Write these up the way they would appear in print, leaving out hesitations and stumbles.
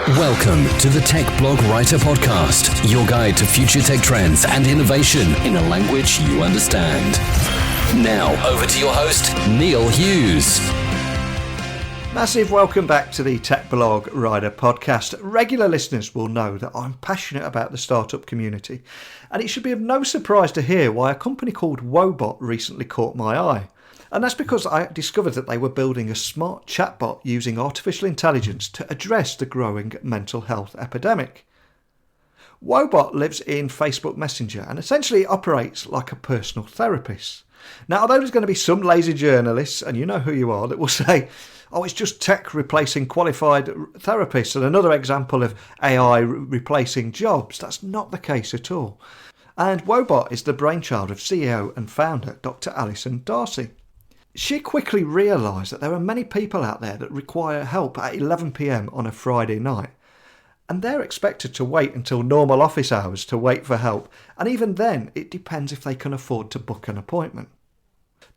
Welcome to the Tech Blog Writer Podcast, your guide to future tech trends and innovation in a language you understand. Now, over to your host, Neil Hughes. Massive welcome back to the Tech Blog Writer Podcast. Regular listeners will know that I'm passionate about the startup community, and it should be of no surprise to hear why a company called Woebot recently caught my eye. And that's because I discovered that they were building a smart chatbot using artificial intelligence to address the growing mental health epidemic. Woebot lives in Facebook Messenger and essentially operates like a personal therapist. Now, although there's going to be some lazy journalists, and you know who you are, that will say, oh, it's just tech replacing qualified therapists and another example of AI replacing jobs. That's not the case at all. And Woebot is the brainchild of CEO and founder Dr. Alison Darcy. She quickly realised that there are many people out there that require help at 11 p.m. on a Friday night, and they're expected to wait until normal office hours to wait for help, and even then it depends if they can afford to book an appointment.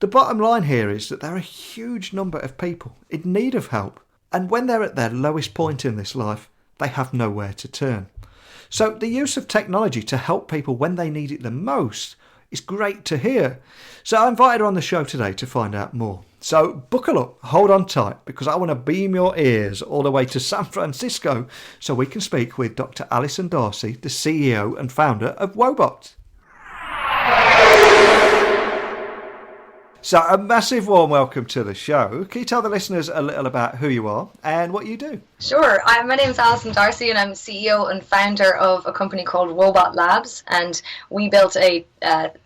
The bottom line here is that there are a huge number of people in need of help, and when they're at their lowest point in this life, they have nowhere to turn. So the use of technology to help people when they need it the most is great to hear. So I invited her on the show today to find out more. So buckle up, hold on tight, because I want to beam your ears all the way to San Francisco so we can speak with Dr. Alison Darcy, the CEO and founder of Woebot. So a massive warm welcome to the show. Can you tell the listeners a little about who you are and what you do? Sure. My name is Alison Darcy and I'm CEO and founder of a company called Woebot Labs, and we built a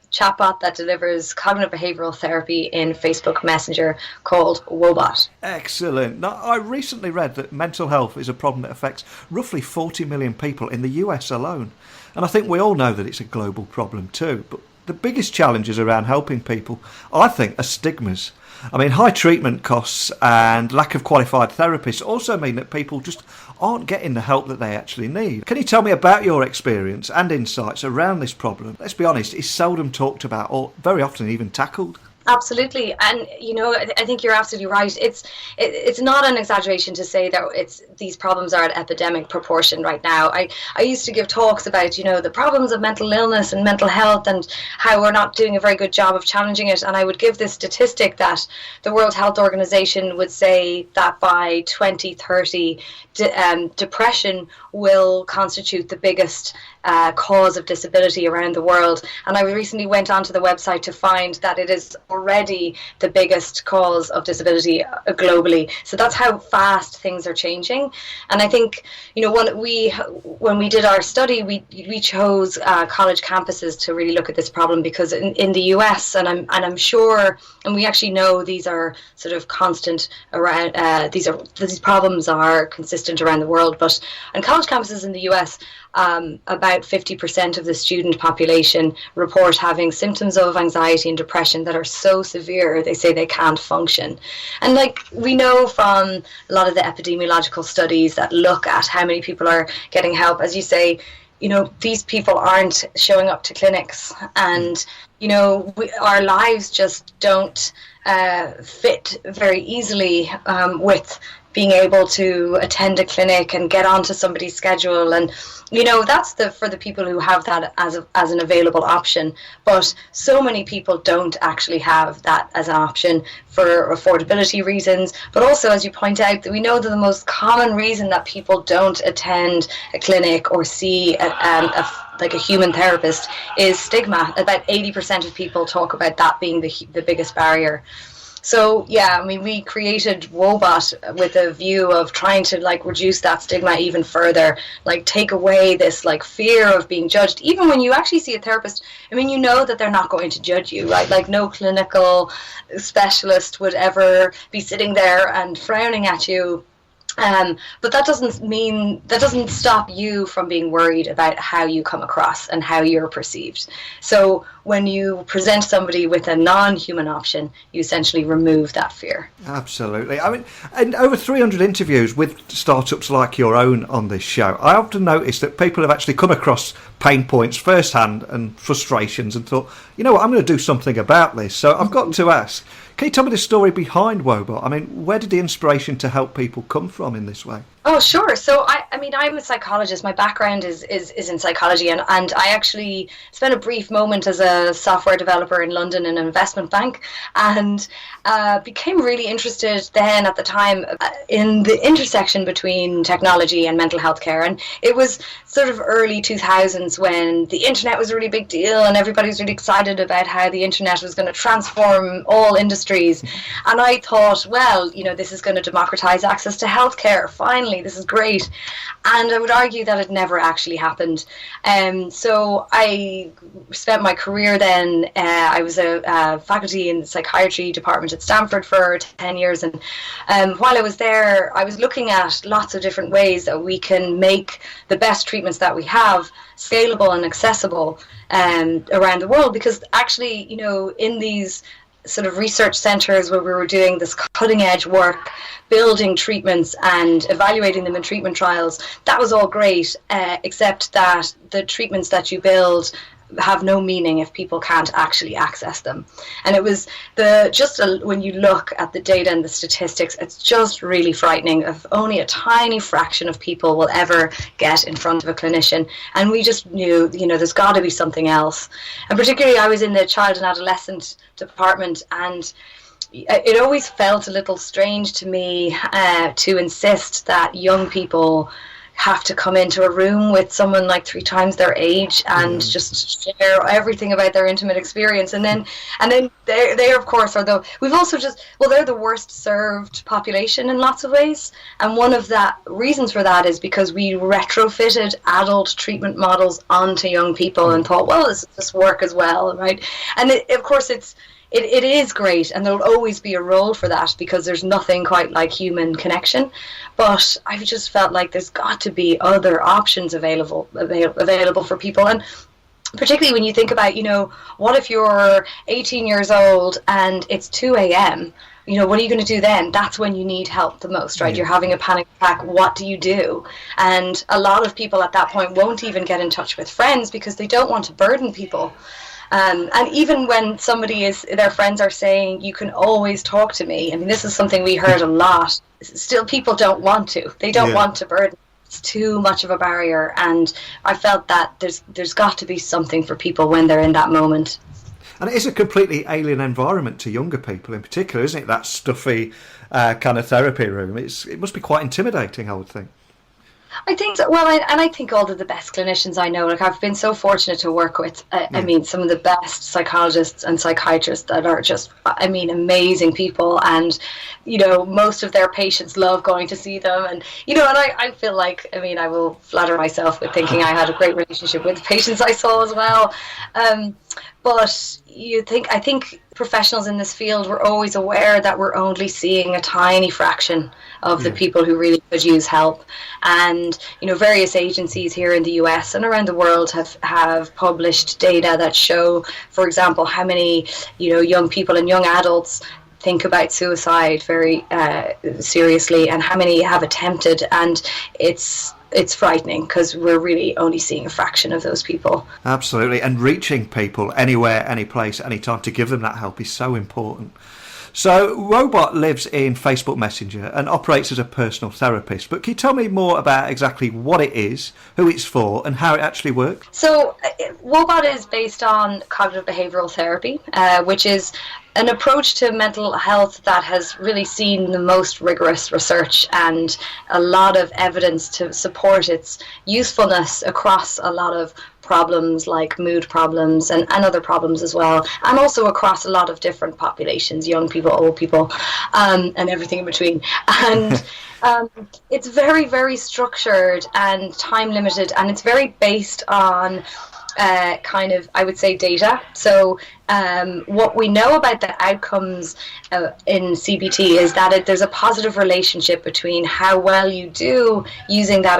chatbot that delivers cognitive behavioural therapy in Facebook Messenger called Woebot. Excellent. Now, I recently read that mental health is a problem that affects roughly 40 million people in the US alone. And I think we all know that it's a global problem too. But the biggest challenges around helping people, I think, are stigmas. I mean, high treatment costs and lack of qualified therapists also mean that people just aren't getting the help that they actually need. Can you tell me about your experience and insights around this problem? Let's be honest, it's seldom talked about or very often even tackled. Absolutely, and I think you're absolutely right. It's not an exaggeration to say that these problems are at epidemic proportion right now. I used to give talks about the problems of mental illness and mental health and how we're not doing a very good job of challenging it. And I would give this statistic that the World Health Organization would say that by 2030, depression will constitute the biggest cause of disability around the world. And I recently went onto the website to find that it is already the biggest cause of disability globally. So that's how fast things are changing. And I think when we did our study, we chose college campuses to really look at this problem, because in the US, and I'm sure, and we actually know these are sort of constant around. These problems are consistent around the world, but on college campuses in the US, about 50% of the student population report having symptoms of anxiety and depression that are so severe they say they can't function. And we know from a lot of the epidemiological studies that look at how many people are getting help, as you say, these people aren't showing up to clinics, and our lives just don't fit very easily with being able to attend a clinic and get onto somebody's schedule. And that's for the people who have that as an available option, but so many people don't actually have that as an option for affordability reasons. But also, as you point out, that we know that the most common reason that people don't attend a clinic or see a human therapist is stigma. About 80% of people talk about that being the biggest barrier. So we created Woebot with a view of trying to reduce that stigma even further, take away this fear of being judged. Even when you actually see a therapist, that they're not going to judge you, right? No clinical specialist would ever be sitting there and frowning at you. But that doesn't stop you from being worried about how you come across and how you're perceived. So when you present somebody with a non-human option, you essentially remove that fear. Absolutely. And over 300 interviews with startups like your own on this show, I often notice that people have actually come across pain points firsthand and frustrations and thought, I'm going to do something about this. So I've got to ask, can you tell me the story behind Woebot? Where did the inspiration to help people come from in this way? Oh, sure. So I mean, I'm a psychologist. My background is in psychology, and I actually spent a brief moment as a software developer in London in an investment bank, and became really interested then at the time in the intersection between technology and mental health care. And it was sort of early 2000s when the internet was a really big deal, and everybody was really excited about how the internet was going to transform all industries. And I thought, well, this is going to democratize access to healthcare. Finally, this is great. And I would argue that it never actually happened. So I spent my career then, I was a faculty in the psychiatry department at Stanford for 10 years. And while I was there, I was looking at lots of different ways that we can make the best treatments that we have scalable and accessible around the world. Because actually, in these sort of research centers where we were doing this cutting edge work, building treatments and evaluating them in treatment trials, that was all great, except that the treatments that you build have no meaning if people can't actually access them. And it was when you look at the data and the statistics, it's just really frightening. Of only a tiny fraction of people will ever get in front of a clinician, and we just knew, there's got to be something else. And particularly, I was in the child and adolescent department, and it always felt a little strange to me to insist that young people have to come into a room with someone like 3 times their age and just share everything about their intimate experience. And then they of course are we've also they're the worst served population in lots of ways. And one of the reasons for that is because we retrofitted adult treatment models onto young people and thought, well, this will just work as well, right? And of course it is great, and there'll always be a role for that because there's nothing quite like human connection. But I've just felt like there's got to be other options available for people. And particularly when you think about, what if you're 18 years old and it's 2 a.m.? What are you going to do then? That's when you need help the most, right? You're having a panic attack. What do you do? And a lot of people at that point won't even get in touch with friends because they don't want to burden people. And even when their friends are saying, you can always talk to me. I mean, this is something we heard a lot. Still, people don't want to. They don't want to burden. It's too much of a barrier. And I felt that there's got to be something for people when they're in that moment. And it is a completely alien environment to younger people in particular, isn't it? That stuffy kind of therapy room. It must be quite intimidating, I would think. I think so. Well, I think all of the best clinicians I know, like I've been so fortunate to work with, I mean, some of the best psychologists and psychiatrists that are just, amazing people. And, most of their patients love going to see them. And, and I feel like, I will flatter myself with thinking I had a great relationship with the patients I saw as well. But I think professionals in this field were always aware that we're only seeing a tiny fraction of the people who really could use help. And, various agencies here in the US and around the world have published data that show, for example, how many, young people and young adults think about suicide very seriously and how many have attempted. And it's frightening because we're really only seeing a fraction of those people. Absolutely. And reaching people anywhere, any place, any time to give them that help is so important. So Woebot lives in Facebook Messenger and operates as a personal therapist. But can you tell me more about exactly what it is, who it's for, and how it actually works? So Woebot is based on cognitive behavioural therapy, which is an approach to mental health that has really seen the most rigorous research and a lot of evidence to support its usefulness across a lot of problems like mood problems and other problems as well, and also across a lot of different populations, young people, old people, and everything in between. And it's very, very structured and time limited, and it's very based on I would say, data. So what we know about the outcomes in CBT is that there's a positive relationship between how well you do using that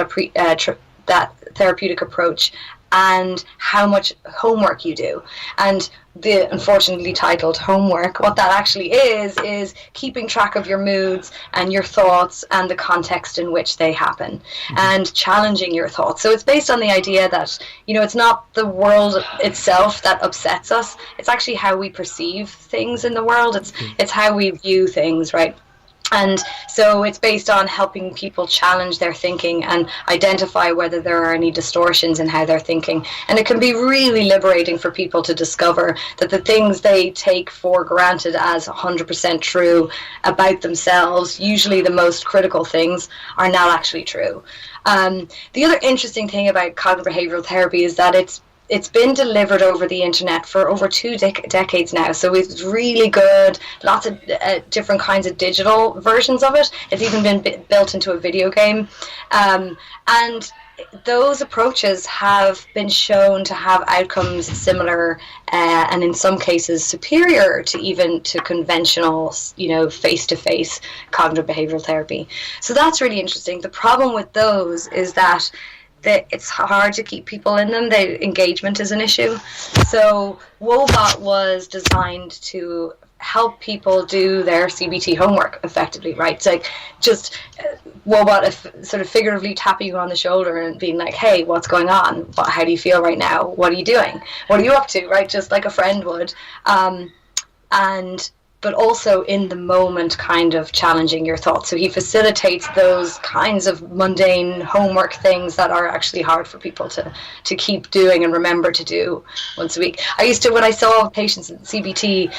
that therapeutic approach and how much homework you do. And the unfortunately titled homework, what that actually is keeping track of your moods and your thoughts and the context in which they happen, and challenging your thoughts. So it's based on the idea that, it's not the world itself that upsets us, it's actually how we perceive things in the world. It's how we view things, right? And so it's based on helping people challenge their thinking and identify whether there are any distortions in how they're thinking. And it can be really liberating for people to discover that the things they take for granted as 100% true about themselves, usually the most critical things, are not actually true. The other interesting thing about cognitive behavioral therapy is that it's been delivered over the internet for over 2 decades now. So it's really good, lots of different kinds of digital versions of it. It's even been built into a video game. And those approaches have been shown to have outcomes similar and in some cases superior to even to conventional, face-to-face cognitive behavioral therapy. So that's really interesting. The problem with those is that it's hard to keep people in them. The engagement is an issue. So Woebot was designed to help people do their CBT homework effectively, right? It's like just Woebot sort of figuratively tapping you on the shoulder and being like, hey, what's going on? How do you feel right now? What are you doing? What are you up to, right? Just like a friend would. But also in the moment kind of challenging your thoughts. So he facilitates those kinds of mundane homework things that are actually hard for people to keep doing and remember to do once a week. I used to, when I saw patients in CBT,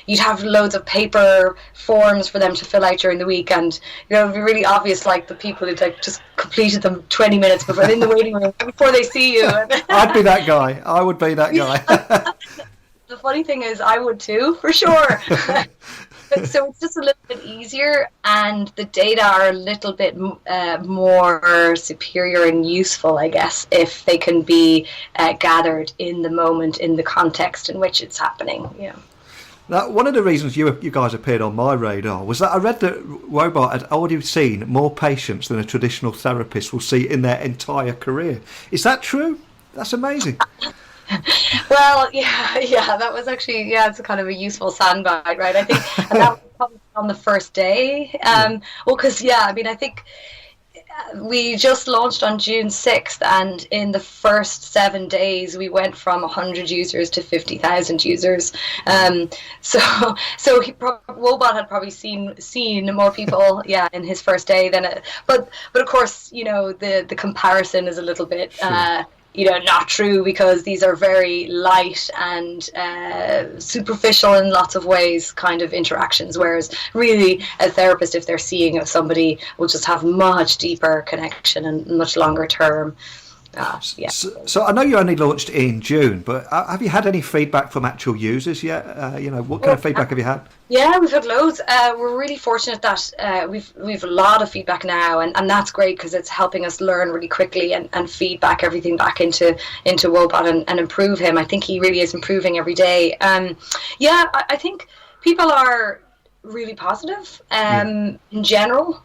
you'd have loads of paper forms for them to fill out during the week, and it'd be really obvious, like the people who'd like just completed them 20 minutes before in the waiting room before they see you. I'd be that guy. I would be that guy. The funny thing is, I would too, for sure. So it's just a little bit easier, and the data are a little bit more superior and useful, I guess, if they can be gathered in the moment, in the context in which it's happening. Yeah. Now, one of the reasons you guys appeared on my radar was that I read that Woebot had already seen more patients than a traditional therapist will see in their entire career. Is that true? That's amazing. Well, yeah, that was actually, it's kind of a useful soundbite, right? I think, and that was probably on the first day. I think we just launched on June 6th, and in the first 7 days, we went from 100 users to 50,000 users. So Woebot had probably seen more people, in his first day than but of course, the comparison is a little bit. Sure. Not true, because these are very light and superficial in lots of ways kind of interactions, whereas really a therapist, if they're seeing somebody, will just have much deeper connection and much longer term. So I know you only launched in June, but have you had any feedback from actual users yet? What kind of feedback have you had? Yeah, we've had loads. We're really fortunate that we've a lot of feedback now, and that's great because it's helping us learn really quickly and feedback everything back into Woebot and improve him. I think he really is improving every day. I think people are really positive in general.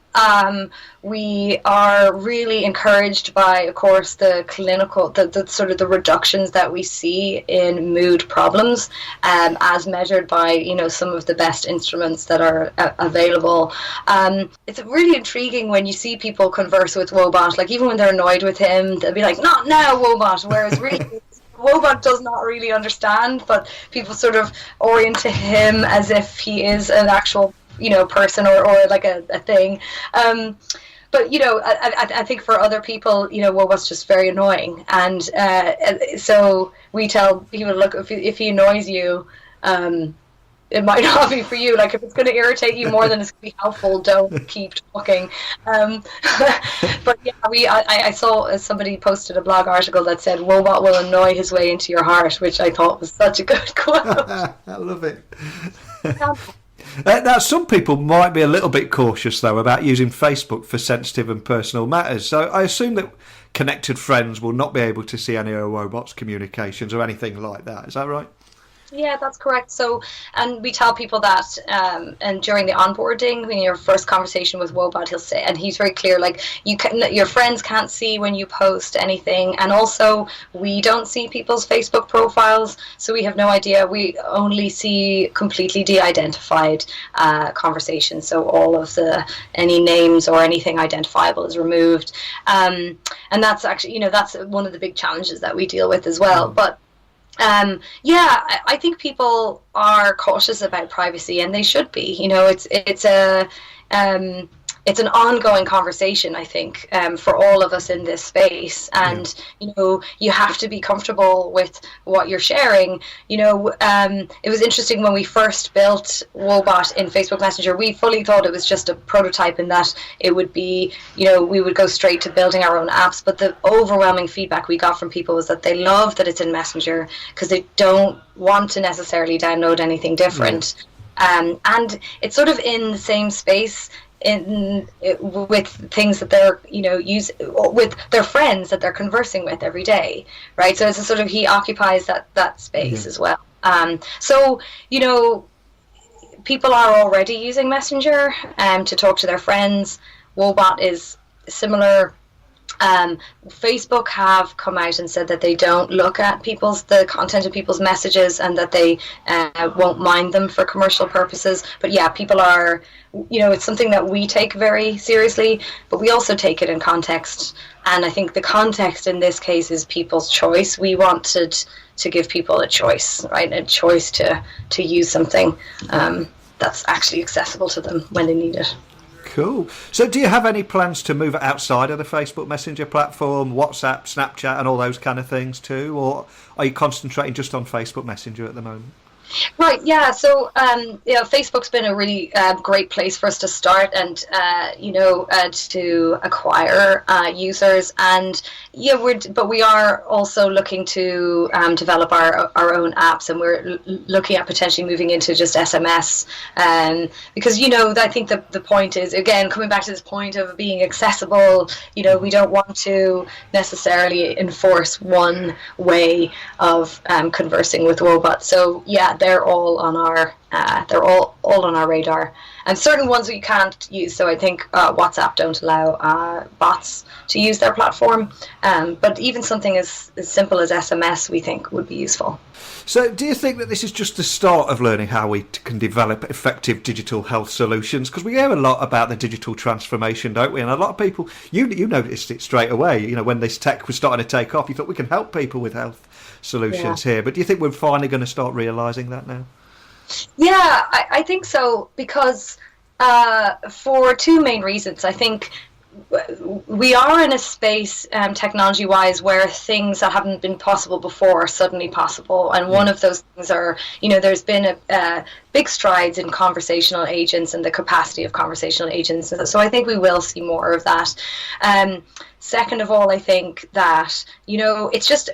We are really encouraged by, of course, the clinical, the sort of the reductions that we see in mood problems, as measured by, some of the best instruments that are available. It's really intriguing when you see people converse with Woebot, like even when they're annoyed with him, they'll be like, not now, Woebot, whereas really Woebot does not really understand, but people sort of orient to him as if he is an actual, person or like a thing. But, I think for other people, Woebot's just very annoying. And so we tell people, look, if he annoys you, it might not be for you. Like, if it's going to irritate you more than it's going to be helpful, don't keep talking. But yeah, I saw somebody posted a blog article that said Woebot will annoy his way into your heart, which I thought was such a good quote. I love it. Now, some people might be a little bit cautious, though, about using Facebook for sensitive and personal matters. So I assume that connected friends will not be able to see any of Woebot's communications or anything like that. Is that right? Yeah, that's correct. So, and we tell people that, and during the onboarding, in your first conversation with Woebot, he'll say, and he's very clear, like, your friends can't see when you post anything, and also we don't see people's Facebook profiles, so we have no idea. We only see completely de-identified conversations, so all of any names or anything identifiable is removed, and that's actually, that's one of the big challenges that we deal with as well. But Yeah, I think people are cautious about privacy, and they should be. You know, um, it's an ongoing conversation, I think, for all of us in this space. And you know, you have to be comfortable with what you're sharing. You know, it was interesting when we first built Woebot in Facebook Messenger. We fully thought it was just a prototype, and that it would be, you know, we would go straight to building our own apps. But the overwhelming feedback we got from people was that they love that it's in Messenger, because they don't want to necessarily download anything different. And it's sort of in the same space with things that they're, you know, use with their friends that they're conversing with every day, right? So it's a sort of, he occupies that space as well. So, you know, people are already using Messenger to talk to their friends. Woebot is similar. Facebook have come out and said that they don't look at the content of people's messages, and that they won't mind them for commercial purposes. But yeah, people are, you know, it's something that we take very seriously, but we also take it in context. And I think the context in this case is people's choice. We wanted to give people a choice, right? A choice to use something that's actually accessible to them when they need it. Cool. So do you have any plans to move it outside of the Facebook Messenger platform, WhatsApp, Snapchat and all those kind of things too? Or are you concentrating just on Facebook Messenger at the moment? Right, yeah. So, you know, Facebook's been a really great place for us to start, and you know, to acquire users. And yeah, but we are also looking to develop our own apps, and we're looking at potentially moving into just SMS. Because, you know, I think the point is, again, coming back to this point of being accessible. You know, we don't want to necessarily enforce one way of conversing with Woebot. So yeah, they're all on our on our radar, and certain ones we can't use. So I think WhatsApp don't allow bots to use their platform, but even something as simple as SMS we think would be useful. So do you think that this is just the start of learning how we can develop effective digital health solutions? Because we hear a lot about the digital transformation, don't we? And a lot of people, you noticed it straight away, you know, when this tech was starting to take off, you thought we can help people with health solutions here. But do you think we're finally going to start realising that now? Yeah, I think so, because for two main reasons. I think we are in a space, technology-wise, where things that haven't been possible before are suddenly possible. And one of those things are, you know, there's been big strides in conversational agents and the capacity of conversational agents. So I think we will see more of that. Second of all, I think that, you know, it's just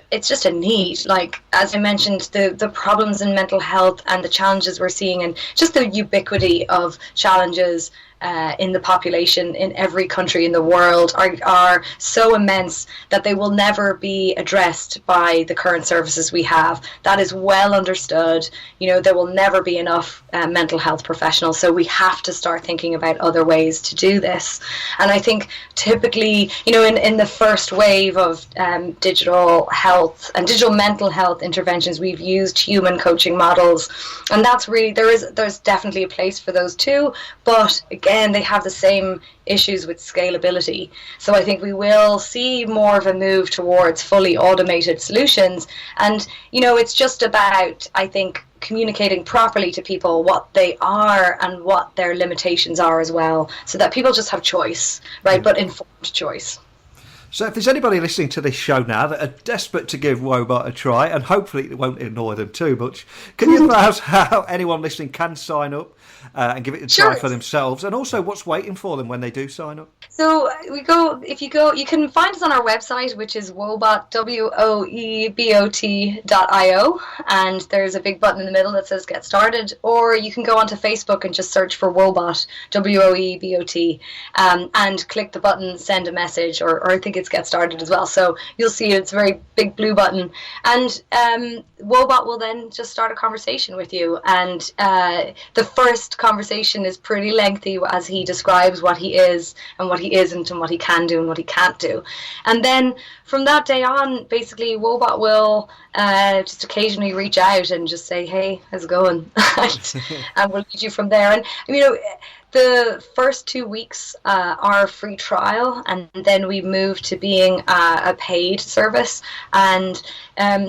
a need. Like, as I mentioned, the problems in mental health and the challenges we're seeing, and just the ubiquity of challenges in the population in every country in the world are so immense that they will never be addressed by the current services we have. That is well understood. You know, there will never be enough mental health professionals, so we have to start thinking about other ways to do this. And I think typically, you know, in the first wave of digital health and digital mental health interventions, we've used human coaching models, and that's really, there's definitely a place for those too, but again, they have the same issues with scalability. So I think we will see more of a move towards fully automated solutions. And, you know, it's just about, I think, communicating properly to people what they are and what their limitations are as well, so that people just have choice, right? But informed choice. So if there's anybody listening to this show now that are desperate to give Woebot a try, and hopefully it won't annoy them too much, can you tell us how anyone listening can sign up and give it a try for themselves, and also what's waiting for them when they do sign up? So you can find us on our website, which is Woebot, Woebot.io, and there's a big button in the middle that says Get Started, or you can go onto Facebook and just search for Woebot, Woebot, and click the button, send a message, or I think it's Get Started as well. So you'll see it's a very big blue button, and Woebot will then just start a conversation with you, and the first conversation is pretty lengthy as he describes what he is and what he isn't, and what he can do and what he can't do. And then from that day on, basically Woebot will just occasionally reach out and just say, hey, how's it going? And we'll lead you from there. And, you know, The first 2 weeks are a free trial, and then we move to being a paid service. And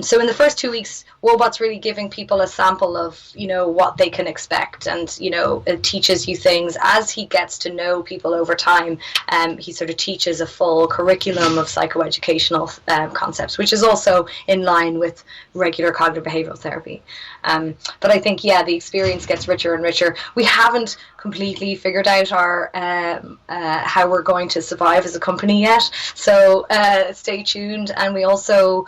so in the first 2 weeks, Woebot's really giving people a sample of, what they can expect. And, it teaches you things. As he gets to know people over time, he sort of teaches a full curriculum of psychoeducational concepts, which is also in line with regular cognitive behavioral therapy. But I think, the experience gets richer and richer. We haven't completely figured out our how we're going to survive as a company yet, so stay tuned. And we also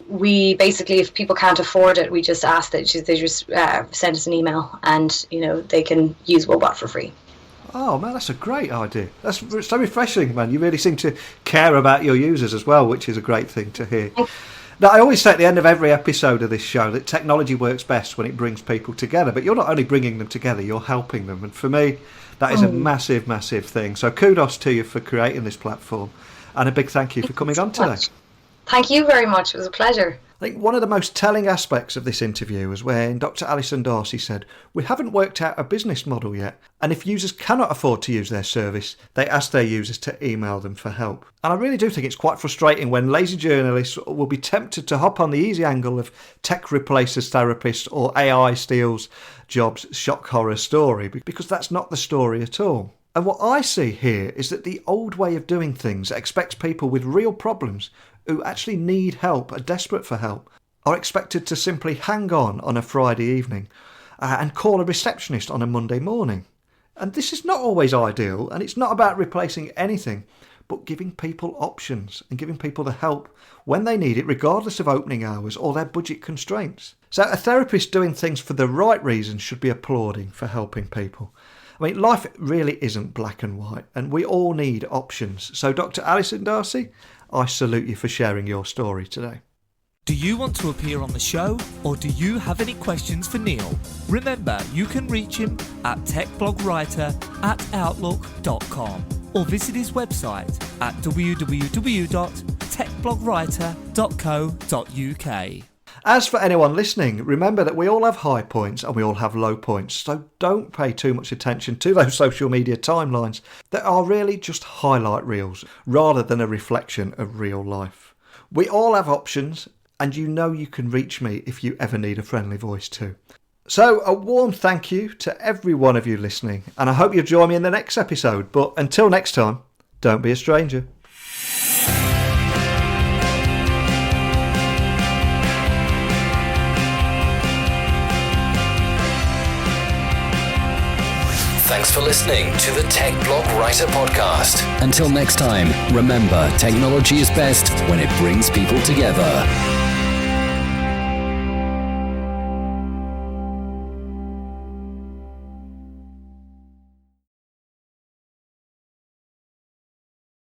we basically, if people can't afford it, we just ask that they just send us an email, and they can use Woebot for free. Oh man, that's a great idea. That's so refreshing, man. You really seem to care about your users as well, which is a great thing to hear. Now, I always say at the end of every episode of this show that technology works best when it brings people together, but you're not only bringing them together, you're helping them. And for me, that is a massive, massive thing. So kudos to you for creating this platform, and a big thank you for coming on today. Thank you very much. It was a pleasure. I think one of the most telling aspects of this interview was when Dr. Alison Darcy said, "We haven't worked out a business model yet, and if users cannot afford to use their service, they ask their users to email them for help." And I really do think it's quite frustrating when lazy journalists will be tempted to hop on the easy angle of tech replaces therapists or AI steals jobs shock horror story, because that's not the story at all. And what I see here is that the old way of doing things expects people with real problems who actually need help, are desperate for help, are expected to simply hang on a Friday evening and call a receptionist on a Monday morning. And this is not always ideal, and it's not about replacing anything, but giving people options and giving people the help when they need it, regardless of opening hours or their budget constraints. So a therapist doing things for the right reasons should be applauding for helping people. I mean, life really isn't black and white, and we all need options. So Dr. Alison Darcy, I salute you for sharing your story today. Do you want to appear on the show, or do you have any questions for Neil? Remember, you can reach him at techblogwriter@outlook.com or visit his website at www.techblogwriter.co.uk. As for anyone listening, remember that we all have high points and we all have low points, so don't pay too much attention to those social media timelines that are really just highlight reels rather than a reflection of real life. We all have options, and you can reach me if you ever need a friendly voice too. So a warm thank you to every one of you listening, and I hope you'll join me in the next episode. But until next time, don't be a stranger. Thanks for listening to the Tech Blog Writer Podcast. Until next time, remember, technology is best when it brings people together.